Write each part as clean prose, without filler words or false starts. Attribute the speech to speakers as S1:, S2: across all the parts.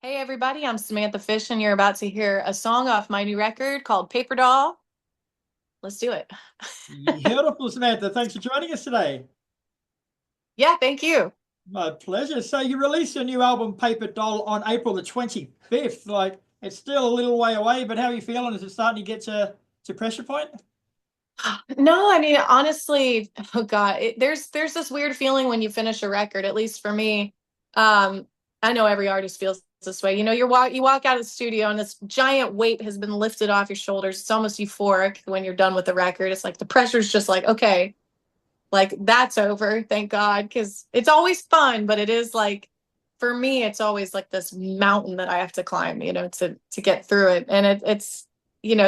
S1: Hey everybody, I'm Samantha Fish, and you're about to hear a song off my new record called Paper Doll. Let's do it.
S2: Beautiful, Samantha. Thanks for joining us today.
S1: Yeah, thank you.
S2: My pleasure. So you released your new album, Paper Doll, on April the 25th. Like, it's still a little way away, but how are you feeling? Is it starting to get to pressure point?
S1: No, I mean honestly, oh God, there's this weird feeling when you finish a record, at least for me. Um, I know every artist feels this way. You walk out of the studio and this giant weight has been lifted off your shoulders. It's almost euphoric when you're done with the record. It's like the pressure's just like, okay, like that's over, thank God, because it's always fun, but it is like for me it's always like this mountain that I have to climb, to get through it. And it's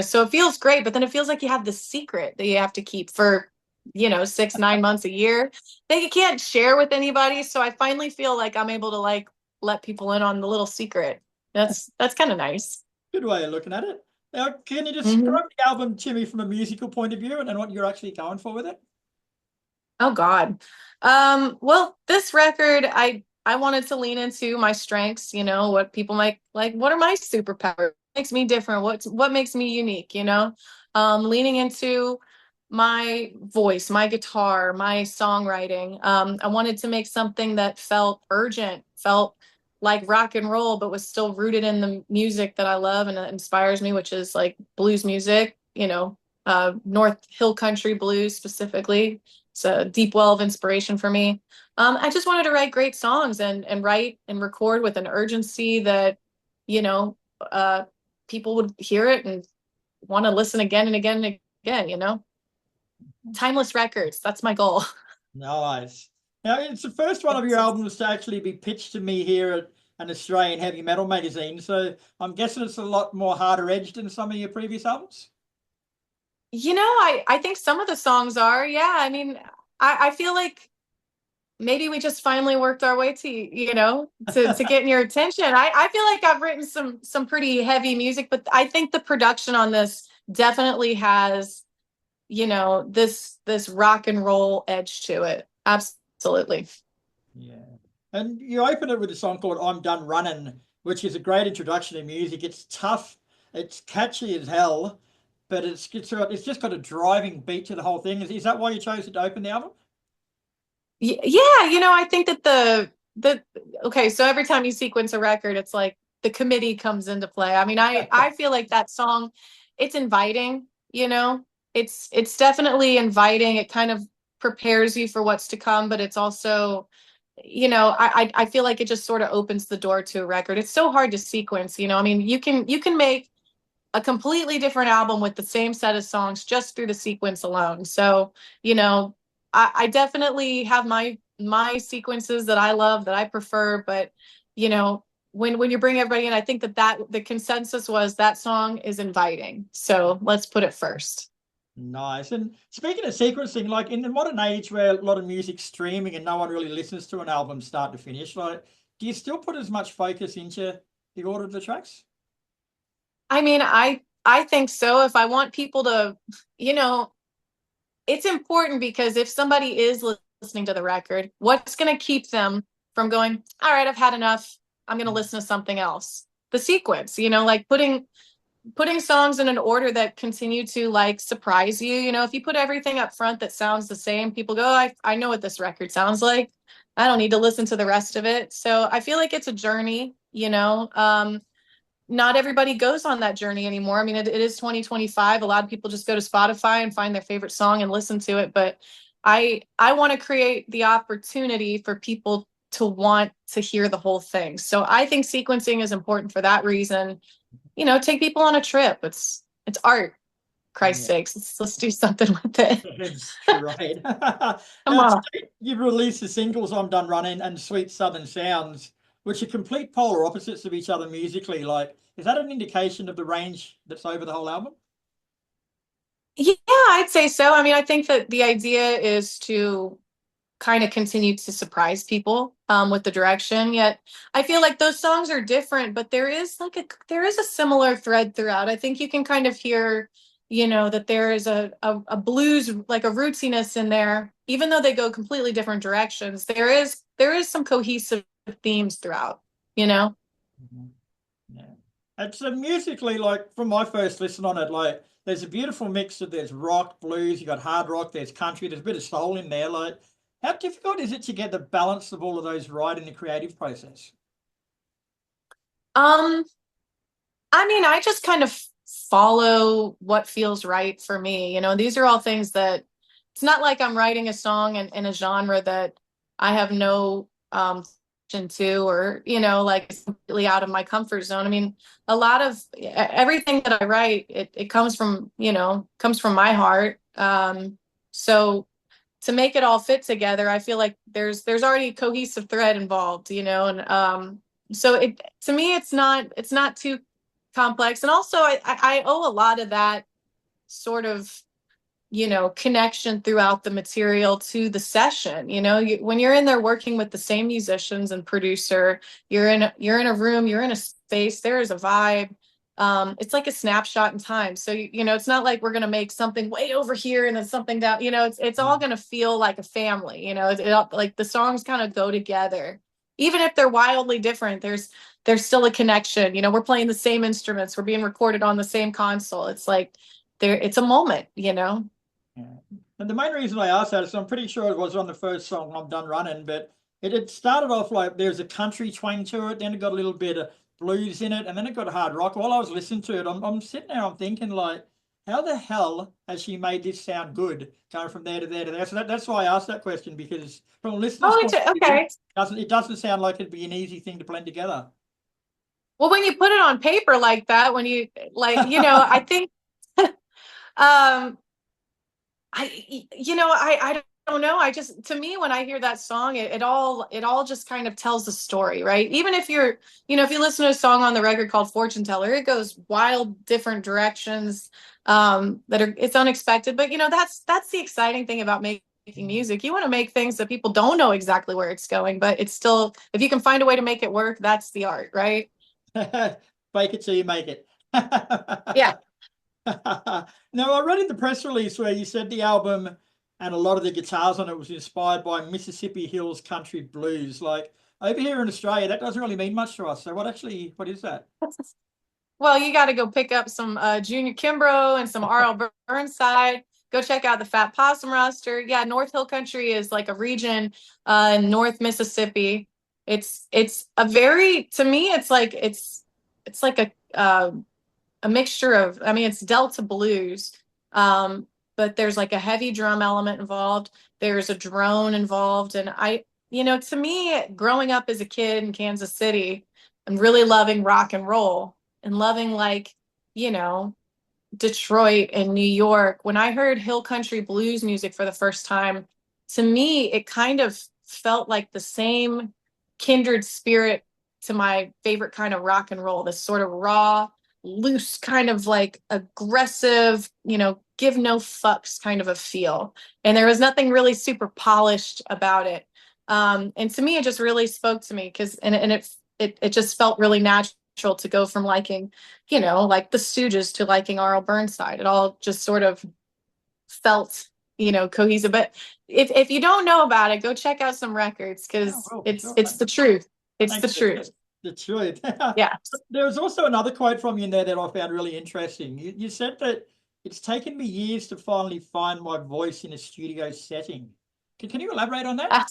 S1: so it feels great, but then it feels like you have this secret that you have to keep for 6 9 months a year that you can't share with anybody. So I finally feel like I'm able to like let people in on the little secret. That's kind of nice.
S2: Good way of looking at it. Now, can you
S1: Mhm.
S2: describe the album to me from a musical point of view and what you're actually going for with it?
S1: Oh God. Well, this record, I wanted to lean into my strengths, what people might like, what are my superpowers? What makes me different? What makes me unique, leaning into my voice, my guitar, my songwriting. I wanted to make something that felt urgent, felt like rock and roll, but was still rooted in the music that I love and that inspires me, which is like blues music, North Hill Country blues specifically. It's a deep well of inspiration for me. I just wanted to write great songs and write and record with an urgency that, you know, uh, people would hear it and want to listen again and again and again. Timeless records. That's my goal.
S2: Nice. Now, it's the first one of your albums to actually be pitched to me here at an Australian heavy metal magazine. So I'm guessing it's a lot more harder edged than some of your previous albums.
S1: I think some of the songs are, yeah. I mean, I feel like maybe we just finally worked our way to getting your attention. I feel like I've written some pretty heavy music, but I think the production on this definitely has, this rock and roll edge to it. Absolutely.
S2: Yeah. And you open it with a song called I'm Done Running, which is a great introduction to music. It's tough, it's catchy as hell, but it's just got a driving beat to the whole thing. Is that why you chose it to open the album?
S1: Yeah, I think that the okay, so every time you sequence a record, it's like the committee comes into play. I mean, I feel like that song, it's inviting, it's definitely inviting. It kind of prepares you for what's to come, but it's also, I feel like it just sort of opens the door to a record. It's so hard to sequence, I mean, you can make a completely different album with the same set of songs just through the sequence alone. So, I definitely have my sequences that I love, that I prefer, but when you bring everybody in, I think that the consensus was that song is inviting. So let's put it first.
S2: Nice. And speaking of sequencing, like in the modern age where a lot of music's streaming and no one really listens to an album start to finish, like do you still put as much focus into the order of the tracks?
S1: I mean, I think so. If I want people to, you know, it's important because if somebody is listening to the record, what's going to keep them from going, all right, I've had enough. I'm going to listen to something else. The sequence, like putting songs in an order that continue to like surprise you. If you put everything up front that sounds the same, people go, I know what this record sounds like. I don't need to listen to the rest of it. So I feel like it's a journey. Not everybody goes on that journey anymore. I mean, it is 2025. A lot of people just go to Spotify and find their favorite song and listen to it. But I want to create the opportunity for people to want to hear the whole thing. So I think sequencing is important for that reason. Take people on a trip. It's art. Christ's
S2: Yeah,
S1: sakes, let's do something with it.
S2: that's great.
S1: Come
S2: Now,
S1: on.
S2: today you've released the singles I'm Done Running and Sweet Southern Sounds, which are complete polar opposites of each other musically. Like, is that an indication of the range that's over the whole album?
S1: Yeah, I'd say so. I mean, I think that the idea is to kind of continue to surprise people with the direction. Yet I feel like those songs are different, but there is a similar thread throughout. I think you can kind of hear, that there is a blues, like a rootsiness in there, even though they go completely different directions. There is some cohesive themes throughout, you know?
S2: It's musically, like from my first listen on it, like there's a beautiful mix of there's rock, blues, you got hard rock, there's country, there's a bit of soul in there. Like, how difficult is it to get the balance of all of those right in the creative process?
S1: Um, I mean, I just kind of follow what feels right for me. You know, these are all things that it's not like I'm writing a song in a genre that I have no to, or, you know, like it's completely out of my comfort zone. I mean, a lot of everything that I write, it comes from, you know, comes from my heart. So to make it all fit together, I feel like there's already a cohesive thread involved, you know, and so it to me it's not too complex. And also I owe a lot of that sort of, you know, connection throughout the material to the session. You know, when you're in there working with the same musicians and producer, you're in a room, you're in a space, there is a vibe. It's like a snapshot in time. So you know, it's not like we're gonna make something way over here and then something down. You know, it's all gonna feel like a family. You know, like the songs kind of go together, even if they're wildly different. There's still a connection. You know, we're playing the same instruments, we're being recorded on the same console. It's like it's a moment. You know.
S2: Yeah. And the main reason I asked that is I'm pretty sure it was on the first song, I'm Done Running, but it started off like there's a country twang to it, then it got a little bit of blues in it, and then it got hard rock. While I was listening to it, I'm sitting there, I'm thinking like, how the hell has she made this sound good, going from there to there to there? So that's why I asked that question, because from a listener's
S1: Oh,
S2: point of view,
S1: okay.
S2: it doesn't sound like it'd be an easy thing to blend together.
S1: Well, when you put it on paper like that, when you like, you know, I think, um, I don't know. I just, to me, when I hear that song, it all just kind of tells the story, right? Even if you're, you know, if you listen to a song on the record called Fortune Teller, it goes wild different directions, it's unexpected. But, you know, that's the exciting thing about making music. You want to make things that people don't know exactly where it's going, but it's still, if you can find a way to make it work, that's the art, right?
S2: Fake it till you make it.
S1: Yeah.
S2: Now, I read in the press release where you said the album and a lot of the guitars on it was inspired by Mississippi Hills country blues. Like over here in Australia, that doesn't really mean much to us. So what is that?
S1: Well, you got to go pick up some Junior Kimbrough and some R.L. Burnside. Go check out the Fat Possum roster. Yeah, North Hill Country is like a region in North Mississippi. It's a very, to me, it's like a mixture of, I mean, it's Delta blues, but there's like a heavy drum element involved. There's a drone involved. And you know, to me, growing up as a kid in Kansas City and really loving rock and roll and loving like, you know, Detroit and New York, when I heard Hill Country blues music for the first time, to me, it kind of felt like the same kindred spirit to my favorite kind of rock and roll, this sort of raw, loose, kind of like aggressive, you know, give no fucks kind of a feel. And there was nothing really super polished about it. And to me, it just really spoke to me because, and it just felt really natural to go from liking, you know, like the Stooges to liking R.L. Burnside. It all just sort of felt, you know, cohesive. But if you don't know about it, go check out some records because it's the truth. It's the truth.
S2: The truth.
S1: Yeah.
S2: There was also another quote from you in there that I found really interesting. You said that it's taken me years to finally find my voice in a studio setting. Can you elaborate on that?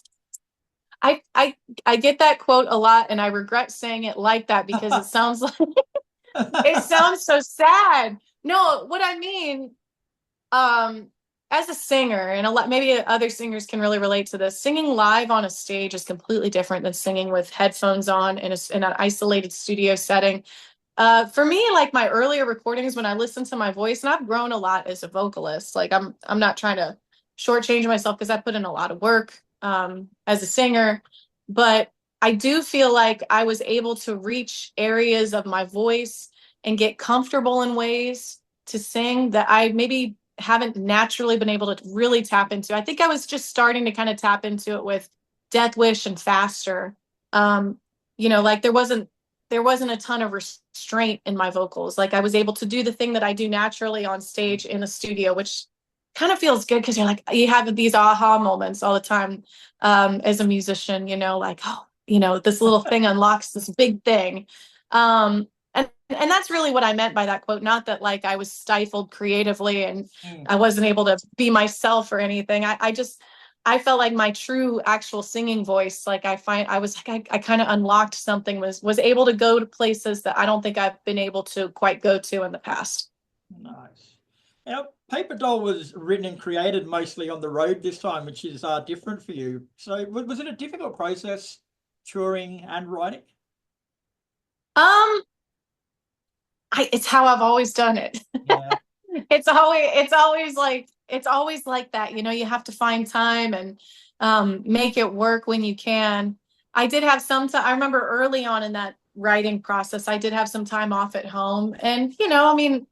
S1: I get that quote a lot, and I regret saying it like that because it sounds like it sounds so sad. No, what I mean, as a singer, and maybe other singers can really relate to this, singing live on a stage is completely different than singing with headphones on in an isolated studio setting. For me, like my earlier recordings, when I listen to my voice, and I've grown a lot as a vocalist, like I'm not trying to shortchange myself because I put in a lot of work as a singer, but I do feel like I was able to reach areas of my voice and get comfortable in ways to sing that I maybe haven't naturally been able to really tap into. I think I was just starting to kind of tap into it with Death Wish and Faster. You know, like there wasn't a ton of restraint in my vocals. Like I was able to do the thing that I do naturally on stage in a studio, which kind of feels good because you have these aha moments all the time as a musician, you know, like, oh, you know, this little thing unlocks this big thing. And that's really what I meant by that quote. Not that like I was stifled creatively and
S2: Mm.
S1: I wasn't able to be myself or anything. I just I felt like my true actual singing voice, like I was like I kind of unlocked something, was able to go to places that I don't think I've been able to quite go to in the past.
S2: Nice. Now, Paper Doll was written and created mostly on the road this time, which is different for you. So, was it a difficult process touring and writing?
S1: Um, it's how I've always done it.
S2: Yeah.
S1: It's always like that. You know, you have to find time and make it work when you can. I did have some time. I remember early on in that writing process, I did have some time off at home, and you know, I mean,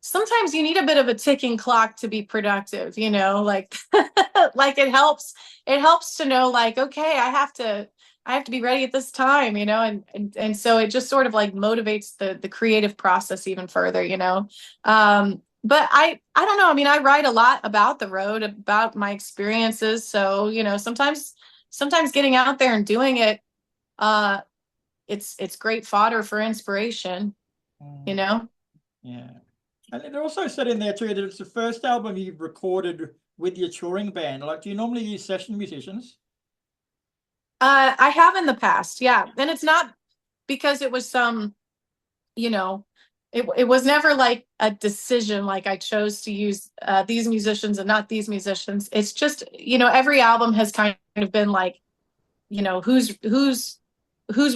S1: sometimes you need a bit of a ticking clock to be productive, you know, like like it helps to know like, okay, I have to be ready at this time, you know, and so it just sort of like motivates the creative process even further, you know. But I don't know, I mean, I write a lot about the road, about my experiences, so you know, sometimes getting out there and doing it, uh it's great fodder for inspiration, you
S2: Mm,
S1: know.
S2: yeah. And it also said in there too that it's the first album you've recorded with your touring band. Like, do you normally use session musicians?
S1: I have in the past, yeah. And it's not because it was some, you know, it was never like a decision like I chose to use these musicians and not these musicians. It's just, you know, every album has kind of been like, you know, who's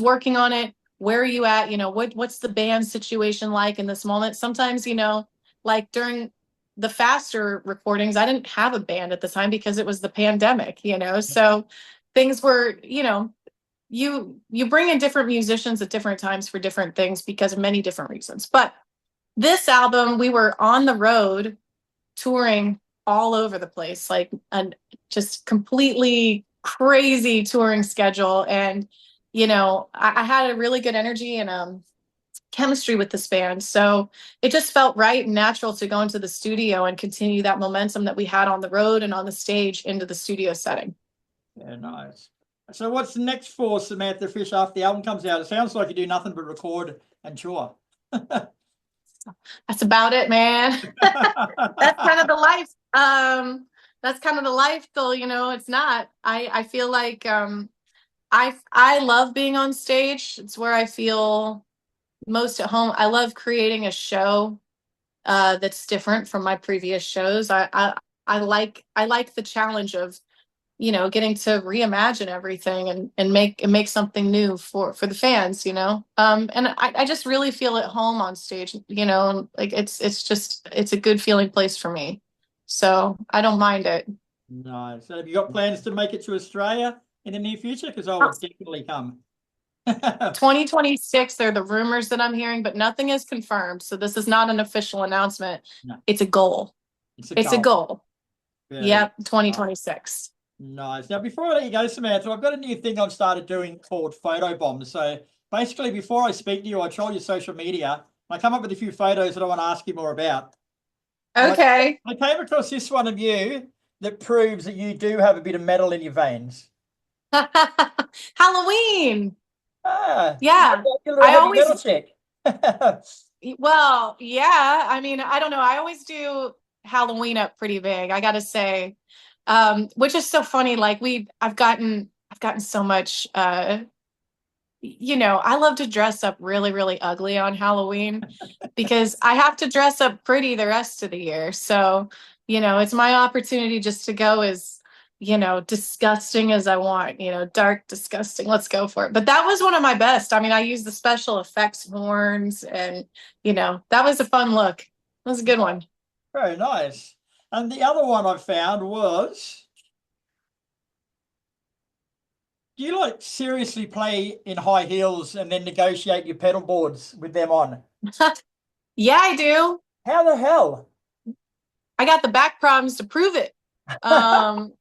S1: working on it, where are you at, you know, what's the band situation like in this moment. Sometimes, you know, like during the faster recordings, I didn't have a band at the time because it was the pandemic, you know, so things were, you know, you bring in different musicians at different times for different things because of many different reasons. But this album, we were on the road touring all over the place, like and just completely crazy touring schedule. And you know, I had a really good energy and chemistry with this band, so it just felt right and natural to go into the studio and continue that momentum that we had on the road and on the stage into the studio setting.
S2: Yeah, nice. So what's next for Samantha Fish after the album comes out? It sounds like you do nothing but record and tour.
S1: That's about it, man. That's kind of the life. That's kind of the life though, you know. It's not. I feel like I love being on stage. It's where I feel most at home. I love creating a show that's different from my previous shows. I like the challenge of, you know, getting to reimagine everything and make something new for the fans, you know. And I just really feel at home on stage, you know, like it's just it's a good feeling place for me. So I don't mind it.
S2: Nice. So have you got plans to make it to Australia in the near future? Because I would definitely come.
S1: 2026, they're the rumors that I'm hearing, but nothing is confirmed. So this is not an official announcement.
S2: No,
S1: It's a goal.
S2: it's a
S1: It's a
S2: goal.
S1: goal.
S2: Very
S1: Yep, 2026.
S2: nice. Now, before I let you go, Samantha, I've got a new thing I've started doing called photo bombs. So basically, before I speak to you, I troll your social media. I come up with a few photos that I want to ask you more about. And
S1: Okay.
S2: I came across this one of you that proves that you do have a bit of metal in your veins.
S1: Halloween.
S2: Ah,
S1: Yeah.
S2: you're a little
S1: I
S2: heavy metal
S1: always
S2: chick.
S1: Well, yeah. I mean, I don't know. I always do Halloween up pretty big, I gotta say. Which is so funny. Like I've gotten so much you know, I love to dress up really, really ugly on Halloween because I have to dress up pretty the rest of the year. So, you know, it's my opportunity just to go as, you know, disgusting as I want, you know, dark, disgusting. Let's go for it. But that was one of my best. I mean, I used the special effects horns and, you know, that was a fun look. That was a good one.
S2: Very nice. And the other one I found was, do you like seriously play in high heels and then negotiate your pedal boards with them on?
S1: Yeah, I do.
S2: How the hell?
S1: I got the back problems to prove it. Um,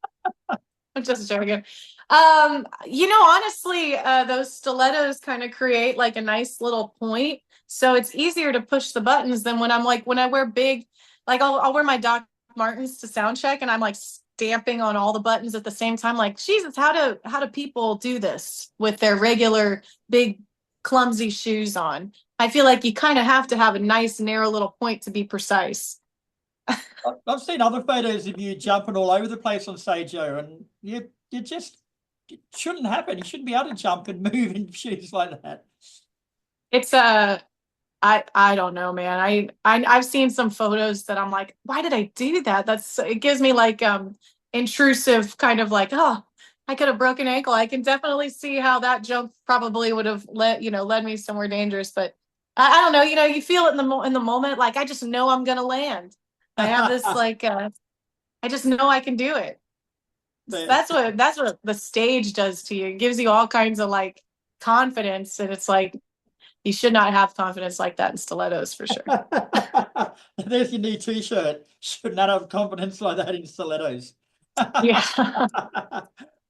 S1: I'm just joking. You know, honestly, those stilettos kind of create like a nice little point. So it's easier to push the buttons than when I'm like, when I wear big, like I'll wear my Doc Martens to sound check and I'm like stamping on all the buttons at the same time. Like, Jesus, how do people do this with their regular big clumsy shoes on? I feel like you kind of have to have a nice narrow little point to be precise.
S2: I've seen other photos of you jumping all over the place on stage, Joe, and you just it shouldn't happen. You shouldn't be able to jump and move in shoes like that.
S1: It's I don't know, man. I've seen some photos that I'm like, why did I do that? It gives me like intrusive kind of like, oh, I could have broken ankle. I can definitely see how that jump probably would have led me somewhere dangerous. But I don't know, you feel it in the moment. Like I just know I'm gonna land. I have this like I just know I can do it. So that's what the stage does to you. It gives you all kinds of like confidence, and it's like you should not have confidence like that in stilettos for sure.
S2: There's your new t-shirt. Should not have confidence like that in stilettos.
S1: Yeah.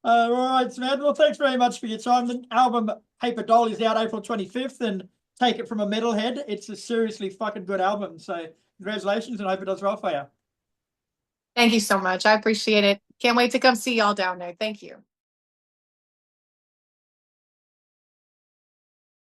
S2: All right, Samantha. Well, thanks very much for your time. The album Paper Doll is out April 25th, and take it from a metalhead. It's a seriously fucking good album. So congratulations, and I hope it does well for you.
S1: Thank you so much. I appreciate it. Can't wait to come see y'all down there. Thank you.